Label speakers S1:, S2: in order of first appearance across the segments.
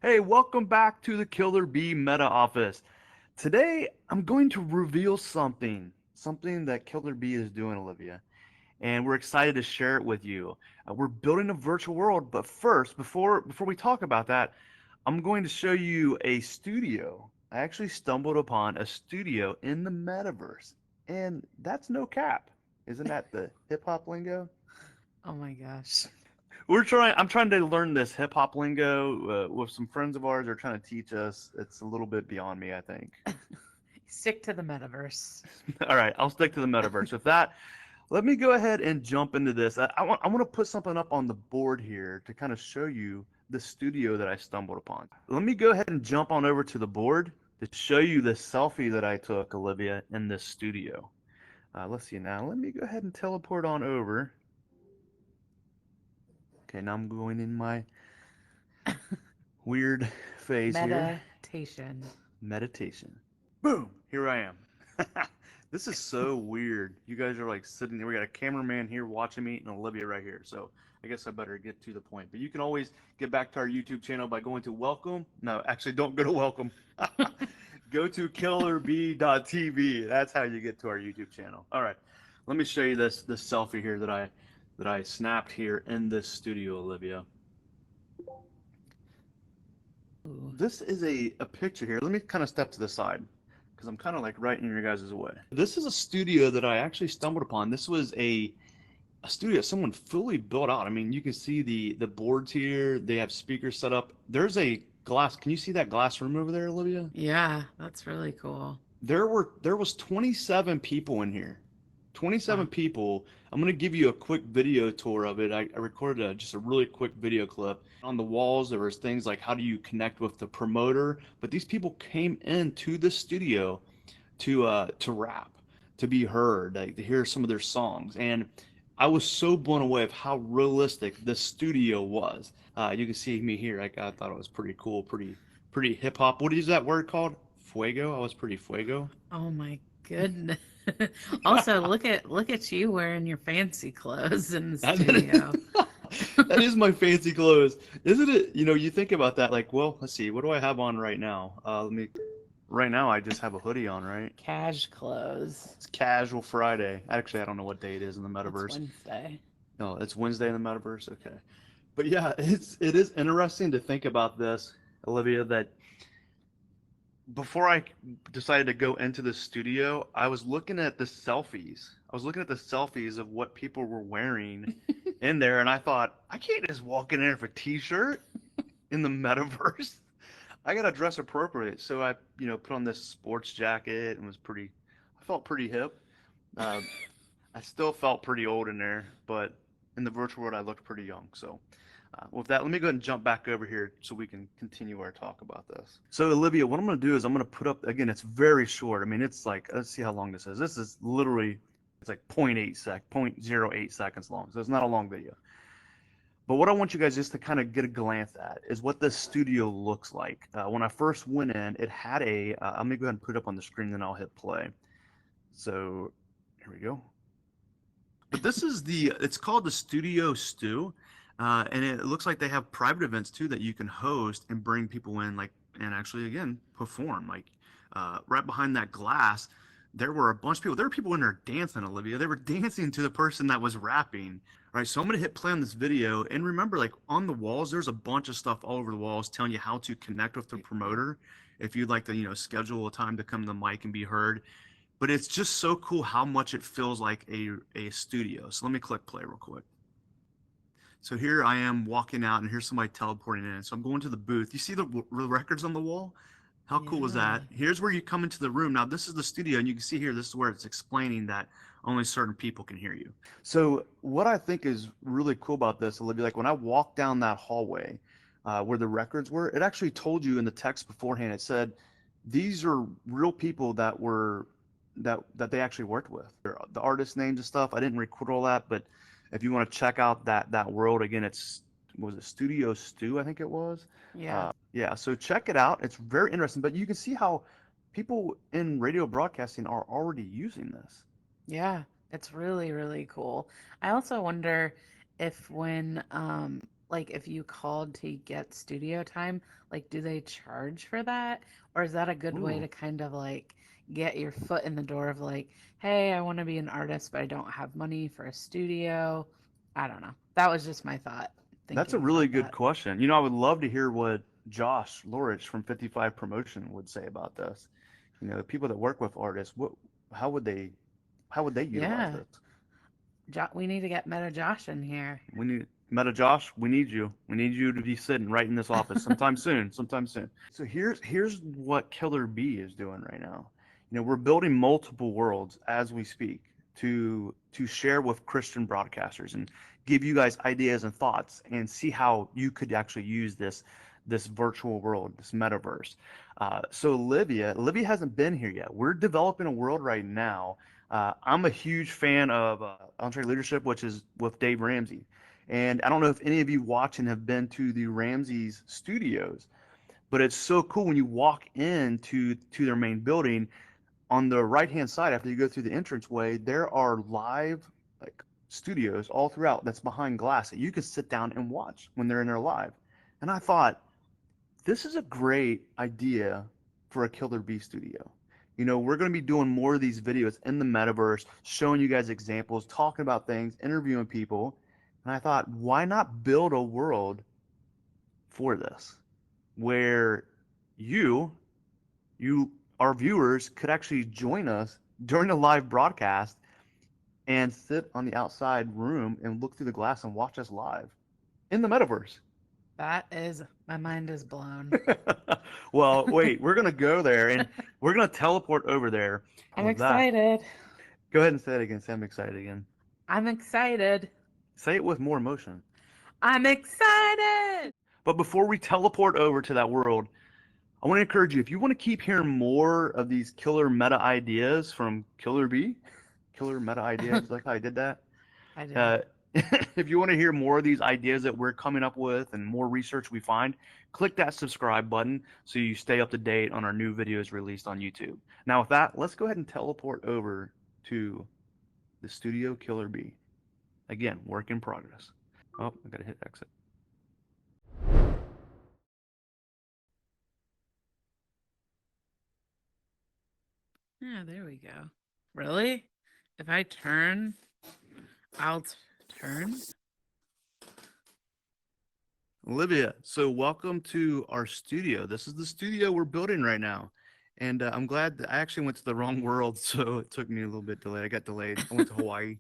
S1: Hey, welcome back to the Killer B Meta Office. Today, I'm going to reveal something that Killer B is doing, Olivia, and we're excited to share it with you. We're building a virtual world, but first, before we talk about that, I'm going to show you a studio. I actually stumbled upon a studio in the Metaverse, and that's no cap. Isn't that the hip hop lingo?
S2: Oh my gosh.
S1: I'm trying to learn this hip hop lingo with some friends of ours. They're trying to teach us. It's a little bit beyond me, I think.
S2: Stick to the metaverse.
S1: All right, I'll stick to the metaverse. With that, let me go ahead and jump into this. I want to put something up on the board here to kind of show you the studio that I stumbled upon. Let me go ahead and jump on over to the board to show you the selfie that I took, Olivia, in this studio. Let's see now. Let me go ahead and teleport on over. Okay, now I'm going in my weird phase here.
S2: Meditation.
S1: Meditation. Boom! Here I am. This is so weird. You guys are like sitting there. We got a cameraman here watching me and Olivia right here. So I guess I better get to the point. But you can always get back to our YouTube channel by going to welcome. No, actually, don't go to welcome. Go to killerb.tv. That's how you get to our YouTube channel. All right. Let me show you this selfie here that I snapped here in this studio, Olivia.
S2: Ooh.
S1: This is a picture here. Let me kind of step to the side because I'm kind of like right in your guys' way. This is a studio that I actually stumbled upon. This was a studio someone fully built out. I mean, you can see the boards here. They have speakers set up. There's a glass. Can you see that glass room over there, Olivia?
S2: Yeah, that's really cool.
S1: There was 27 people in here. 27
S2: Wow.
S1: people. I'm going to give you a quick video tour of it. I recorded just a really quick video clip. On the walls, there was things like how do you connect with the promoter, but these people came into the studio to rap, to be heard, like to hear some of their songs. And I was so blown away of how realistic the studio was. You can see me here. I thought it was pretty cool, pretty hip hop. What is that word called? Fuego. I was pretty fuego.
S2: Oh my goodness. Also, look at you wearing your fancy clothes in the studio.
S1: That is my fancy clothes, isn't it? You think about that, like, well, let's see, what do I have on right now? Let me. Right now, I just have a hoodie on, right?
S2: Cash clothes.
S1: It's casual Friday. Actually, I don't know what day it is in the
S2: It's
S1: metaverse.
S2: Wednesday.
S1: No, it's Wednesday in the metaverse. Okay, but yeah, it is interesting to think about this, Olivia. That before I decided to go into the studio, I was looking at the selfies. I was looking at the selfies of what people were wearing in there, and I thought, I can't just walk in there for a t-shirt in the metaverse. I gotta dress appropriate. So I, put on this sports jacket and I felt pretty hip. Uh, I still felt pretty old in there, but in the virtual world, I looked pretty young. So, with that, let me go ahead and jump back over here so we can continue our talk about this. So, Olivia, what I'm going to do is I'm going to put up again. It's very short. I mean, it's like let's see how long this is. This is literally it's like point zero eight seconds long. So it's not a long video. But what I want you guys just to kind of get a glance at is what the studio looks like. When I first went in, it had I'm gonna go ahead and put it up on the screen, then I'll hit play. So here we go. But it's called the Studio Stew, and it looks like they have private events too that you can host and bring people in, like, and actually again perform. Like right behind that glass, there were a bunch of people. There were people in there dancing, Olivia. They were dancing to the person that was rapping. All right, so I'm gonna hit play on this video, and remember, like on the walls, there's a bunch of stuff all over the walls telling you how to connect with the promoter. If you'd like to, schedule a time to come to the mic and be heard, but it's just so cool how much it feels like a studio. So let me click play real quick. So here I am walking out, and here's somebody teleporting in. So I'm going to the booth. You see the records on the wall? How cool was
S2: Yeah.
S1: that? Here's where you come into the room. Now, this is the studio, and you can see here, this is where it's explaining that only certain people can hear you. So what I think is really cool about this, Olivia, like when I walked down that hallway where the records were, it actually told you in the text beforehand. It said, these are real people that they actually worked with. The artist names and stuff. I didn't record all that, but if you want to check out that world again, was it Studio Stew? I think it was.
S2: Yeah.
S1: Yeah, so check it out. It's very interesting, but you can see how people in radio broadcasting are already using this.
S2: Yeah. It's really, really cool. I also wonder if when like if you called to get studio time, like do they charge for that? Or is that a good way
S1: Ooh,
S2: to kind of like get your foot in the door of like, hey, I want to be an artist, but I don't have money for a studio? I don't know. That was just my thought
S1: that's a
S2: thinking
S1: really
S2: about
S1: good
S2: that.
S1: question. I would love to hear what Josh Lorich from 55 Promotion would say about this. The people that work with artists, how would they, how would they utilize
S2: Yeah.
S1: this?
S2: We need to get Meta Josh in here.
S1: We need Meta Josh. We need you. We need you to be sitting right in this office sometime soon. Sometime soon. So here's what Killer B is doing right now. We're building multiple worlds as we speak to share with Christian broadcasters and give you guys ideas and thoughts and see how you could actually use this virtual world, this metaverse. So Olivia hasn't been here yet. We're developing a world right now. I'm a huge fan of Entree Leadership, which is with Dave Ramsey. And I don't know if any of you watching have been to the Ramsey's studios, but it's so cool when you walk into their main building. On the right hand side, after you go through the entranceway, there are live like studios all throughout that's behind glass that you can sit down and watch when they're in there live. And I thought, this is a great idea for a Killer Bee studio. We're going to be doing more of these videos in the metaverse, showing you guys examples, talking about things, interviewing people. And I thought, why not build a world for this where you, you, our viewers could actually join us during a live broadcast and sit on the outside room and look through the glass and watch us live in the metaverse.
S2: My mind is blown.
S1: Well, wait, we're gonna go there and we're gonna teleport over there.
S2: I'm
S1: With that,
S2: excited.
S1: go ahead and say it again. Say I'm excited again.
S2: I'm excited.
S1: Say it with more emotion.
S2: I'm excited.
S1: But before we teleport over to that world, I want to encourage you, if you want to keep hearing more of these killer meta ideas from Killer B, killer meta ideas, like how I did that.
S2: I did.
S1: Uh, if you want to hear more of these ideas that we're coming up with and more research we find, click that subscribe button so you stay up to date on our new videos released on YouTube. Now, with that, let's go ahead and teleport over to the studio Killer B. Again, work in progress. Oh, I gotta hit exit.
S2: Yeah, there we go. Really? If I turn, I'll turn?
S1: Olivia, so welcome to our studio. This is the studio we're building right now. And I'm glad that I actually went to the wrong world, so it took me a little bit delayed. I got delayed. I went to Hawaii.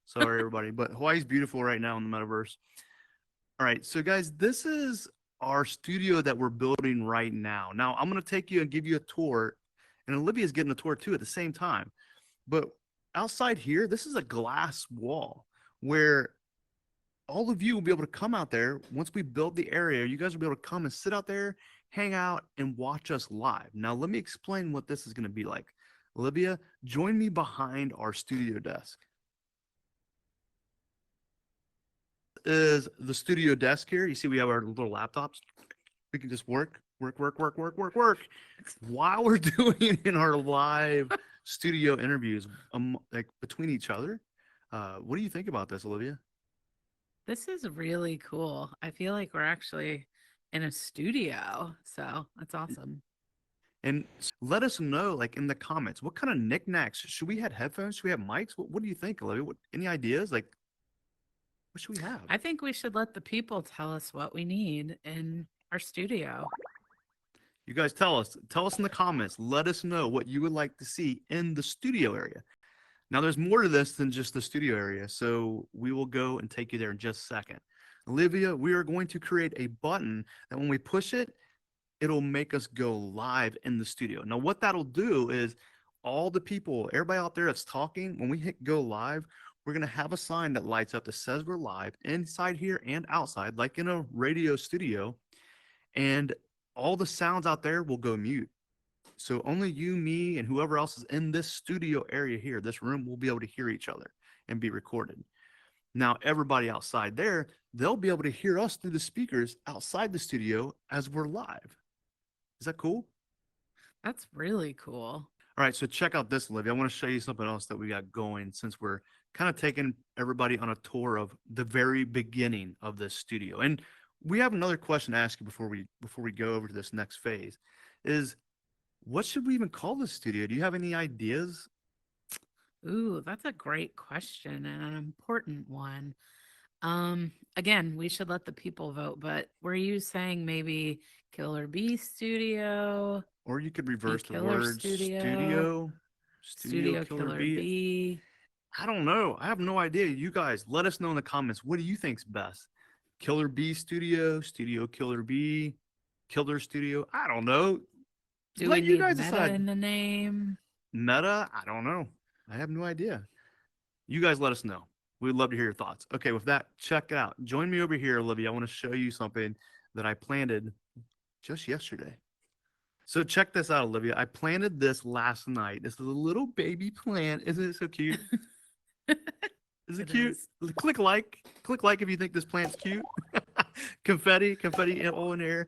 S1: Sorry, everybody. But Hawaii's beautiful right now in the metaverse. All right, so guys, this is our studio that we're building right now. Now, I'm going to take you and give you a tour, and Olivia's getting a tour too at the same time. But outside here, this is a glass wall where all of you will be able to come out there. Once we build the area, you guys will be able to come and sit out there, hang out, and watch us live. Now, let me explain what this is going to be like. Olivia, join me behind our studio desk. Is the studio desk here. You see, we have our little laptops. We can just work while we're doing in our live studio interviews, like between each other. What do you think about this, Olivia?
S2: This is really cool. I feel like we're actually in a studio. So that's awesome.
S1: And let us know, like in the comments, what kind of knickknacks should we have? Headphones? Should we have mics? What do you think, Olivia? Any ideas? Like, what should we have?
S2: I think we should let the people tell us what we need in our studio.
S1: You guys tell us in the comments. Let us know what you would like to see in the studio area. Now, there's more to this than just the studio area, so we will go and take you there in just a second. Olivia, we are going to create a button that when we push it, it'll make us go live in the studio. Now, what that'll do is all the people, everybody out there that's talking, when we hit go live, we're going to have a sign that lights up that says we're live inside here and outside, like in a radio studio. And all the sounds out there will go mute. So only you, me, and whoever else is in this studio area here, this room, will be able to hear each other and be recorded. Now, everybody outside there, they'll be able to hear us through the speakers outside the studio as we're live. Is that cool?
S2: That's really cool.
S1: All right, so check out this, Olivia. I want to show you something else that we got going since we're kind of taking everybody on a tour of the very beginning of this studio. And we have another question to ask you before we go over to this next phase is what should we even call this studio? Do you have any ideas?
S2: Ooh, that's a great question and an important one. Again, we should let the people vote, but were you saying maybe Killer B Studio,
S1: Or you could
S2: B
S1: reverse the
S2: Killer
S1: word
S2: Studio,
S1: studio
S2: Studio
S1: killer
S2: Killer
S1: B.
S2: B?
S1: I don't know. I have no idea. You guys, let us know in the comments. What do you think's best? Killer B Studio, Studio Killer B, Killer Studio. I don't know.
S2: Do we
S1: Let you
S2: need
S1: guys
S2: meta
S1: decide.
S2: in the name?
S1: Meta, I don't know. I have no idea. You guys let us know. We'd love to hear your thoughts. Okay, with that, check it out. Join me over here, Olivia. I want to show you something that I planted just yesterday. So check this out, Olivia. I planted this last night. This is a little baby plant. Isn't it so cute? Is it
S2: It
S1: cute?
S2: is.
S1: Click like. Click like if you think this plant's cute. confetti all in air.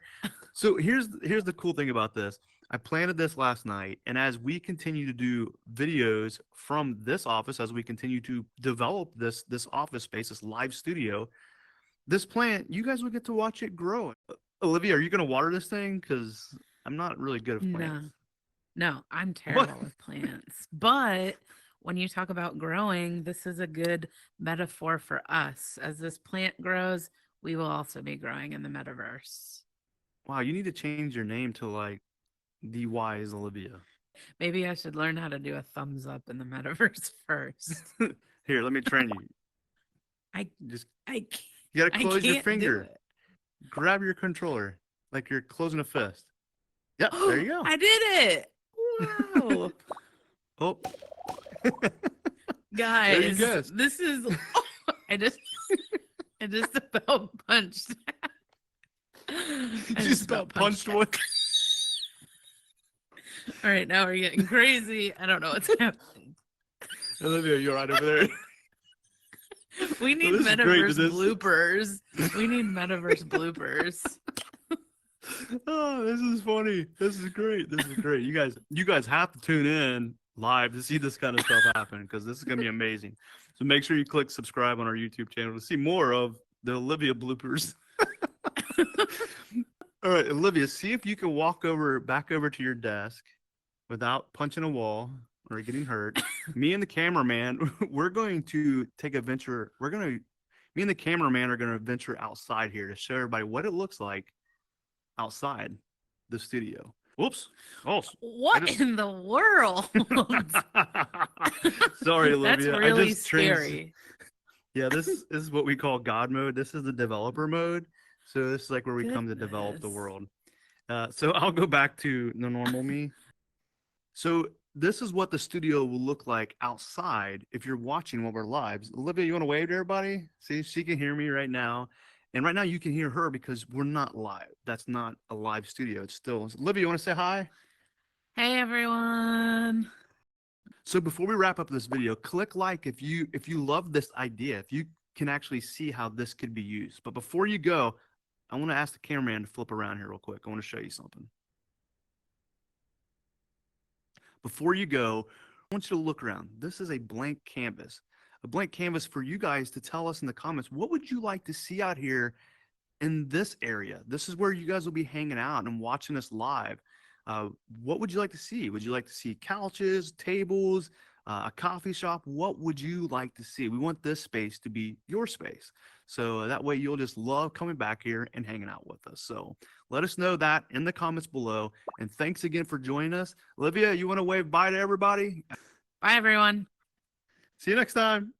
S1: So here's the cool thing about this. I planted this last night, and as we continue to do videos from this office, as we continue to develop this office space, this live studio, this plant, you guys will get to watch it grow. Olivia, are you gonna water this thing? Because I'm not really good at
S2: No,
S1: plants.
S2: no, I'm
S1: What?
S2: terrible with plants. But when you talk about growing, this is a good metaphor for us. As this plant grows, we will also be growing in the metaverse.
S1: Wow, you need to change your name to like the wise Olivia.
S2: Maybe I should learn how to do a thumbs up in the metaverse first.
S1: Here, let me train you.
S2: I
S1: Just
S2: I can't,
S1: you gotta
S2: I
S1: close your
S2: can't do
S1: finger.
S2: it.
S1: Grab your controller like you're closing a fist. Yep, there you go.
S2: I did it. Wow.
S1: Oh, there you
S2: Guys,
S1: go.
S2: this is I just I just about punched. I
S1: You
S2: just
S1: just
S2: about
S1: about punched one.
S2: All right, now we're getting crazy. I don't know what's happening.
S1: Olivia, you're right over there.
S2: We need
S1: this is great.
S2: metaverse bloopers. We need metaverse bloopers.
S1: Oh, this is funny. This is great. This is great. You guys have to tune in live to see this kind of stuff happen because this is gonna be amazing. So make sure you click subscribe on our YouTube channel to see more of the Olivia bloopers. All right, Olivia, see if you can walk back over to your desk without punching a wall or getting hurt. Me and the cameraman, we're going to take a venture. Me and the cameraman are going to venture outside here to show everybody what it looks like outside the studio. Whoops. Oh,
S2: What in the world?
S1: sorry,
S2: That's
S1: Olivia.
S2: really scary.
S1: Yeah, this is what we call God mode. This is the developer mode. So this is like where we come to develop the
S2: Goodness.
S1: world. So I'll go back to the normal me. So this is what the studio will look like outside if you're watching while we're live. Olivia, you want to wave to everybody? See, she can hear me right now. And right now you can hear her because we're not live. That's not a live studio. It's still Olivia, you want to say hi?
S2: Hey everyone.
S1: So before we wrap up this video, click like if you love this idea, if you can actually see how this could be used. But before you go, I want to ask the cameraman to flip around here real quick. I want to show you something. Before you go, I want you to look around. This is a blank canvas for you guys to tell us in the comments, what would you like to see out here in this area? This is where you guys will be hanging out and watching us live. What would you like to see? Would you like to see couches, tables, a coffee shop? What would you like to see? We want this space to be your space. So that way you'll just love coming back here and hanging out with us. So let us know that in the comments below. And thanks again for joining us. Olivia, you want to wave bye to everybody?
S2: Bye everyone.
S1: See you next time.